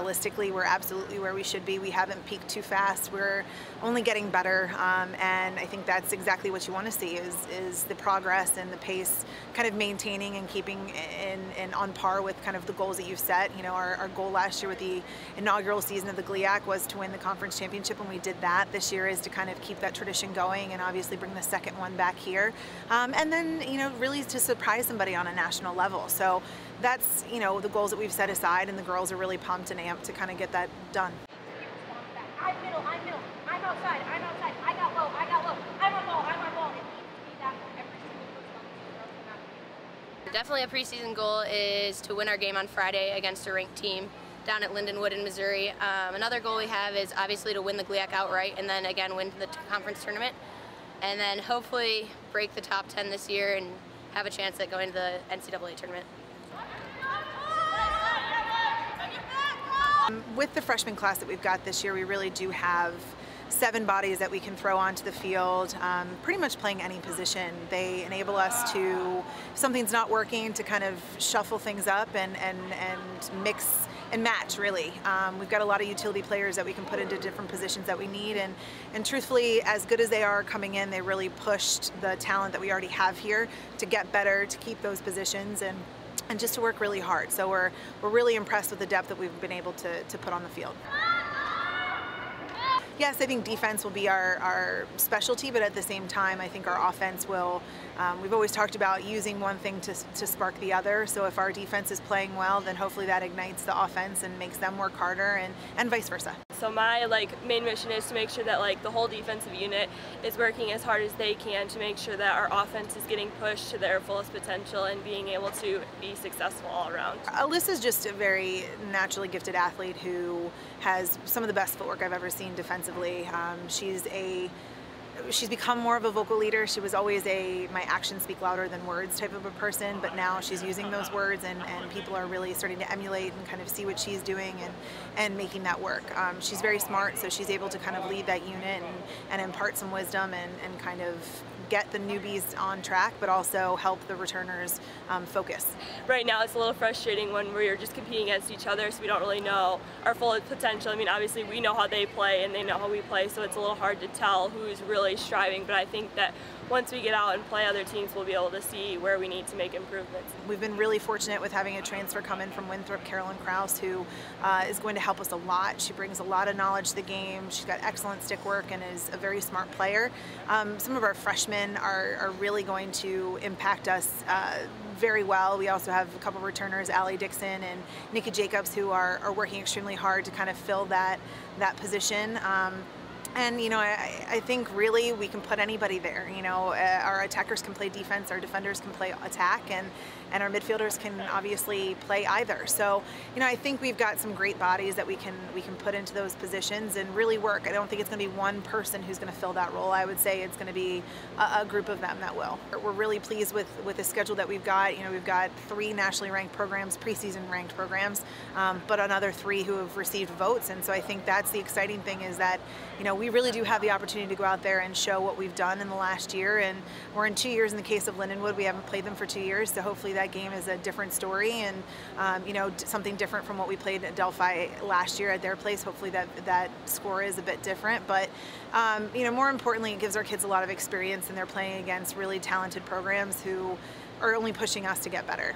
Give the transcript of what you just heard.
realistically, we're absolutely where we should be. We haven't peaked too fast. We're only getting better, and I think that's exactly what you want to see is the progress and the pace kind of maintaining and keeping in on par with kind of the goals that you've set. You know, our goal last year with the inaugural season of the GLIAC was to win the conference championship, and we did that. This year is to kind of keep that tradition going and obviously bring the second one back here, and then, you know, really to surprise somebody on a national level. So that's, you know, the goals that we've set aside, and the girls are really pumped and amped to kind of get that done. I'm middle, I'm outside, I got low, I'm on ball. It needs to be that for every single person. Definitely a preseason goal is to win our game on Friday against a ranked team down at Lindenwood in Missouri. Another goal we have is obviously to win the GLIAC outright, and then again win the conference tournament, and then hopefully break the top 10 this year and have a chance at going to the NCAA tournament. With the freshman class that we've got this year, we really do have 7 bodies that we can throw onto the field, pretty much playing any position. They enable us to, if something's not working, to kind of shuffle things up and mix and match, really. We've got a lot of utility players that we can put into different positions that we need, and truthfully, as good as they are coming in, they really pushed the talent that we already have here to get better, to keep those positions, and just to work really hard. So we're really impressed with the depth that we've been able to put on the field. Yes, I think defense will be our specialty, but at the same time, I think our offense will, we've always talked about using one thing to spark the other. So if our defense is playing well, then hopefully that ignites the offense and makes them work harder, and vice versa. So my main mission is to make sure that the whole defensive unit is working as hard as they can to make sure that our offense is getting pushed to their fullest potential and being able to be successful all around. Alyssa's just a very naturally gifted athlete who has some of the best footwork I've ever seen defensively. She's become more of a vocal leader. She was always my actions speak louder than words type of a person, but now she's using those words, and people are really starting to emulate and kind of see what she's doing and making that work. She's very smart, so she's able to kind of lead that unit and impart some wisdom and kind of get the newbies on track, but also help the returners focus. Right now it's a little frustrating when we're just competing against each other, so we don't really know our full potential. I mean, obviously we know how they play and they know how we play, so it's a little hard to tell who's really striving, but I think that once we get out and play other teams, we'll be able to see where we need to make improvements. We've been really fortunate with having a transfer come in from Winthrop, Carolyn Krause, who is going to help us a lot. She brings a lot of knowledge to the game. She's got excellent stick work and is a very smart player. Some of our freshmen are really going to impact us very well. We also have a couple returners, Allie Dixon and Nikki Jacobs, who are working extremely hard to kind of fill that position. And, you know, I think really we can put anybody there. You know, our attackers can play defense, our defenders can play attack, and our midfielders can obviously play either. So, you know, I think we've got some great bodies that we can put into those positions and really work. I don't think it's going to be one person who's going to fill that role. I would say it's going to be a group of them that will. We're really pleased with the schedule that we've got. You know, we've got 3 nationally ranked programs, preseason ranked programs, but another 3 who have received votes. And so I think that's the exciting thing, is that, you know, we really do have the opportunity to go out there and show what we've done in the last year. And we're in 2 years in the case of Lindenwood. We haven't played them for 2 years, so hopefully that game is a different story and you know, something different from what we played at Delphi last year at their place. Hopefully that score is a bit different, but you know, more importantly, it gives our kids a lot of experience, and they're playing against really talented programs who are only pushing us to get better.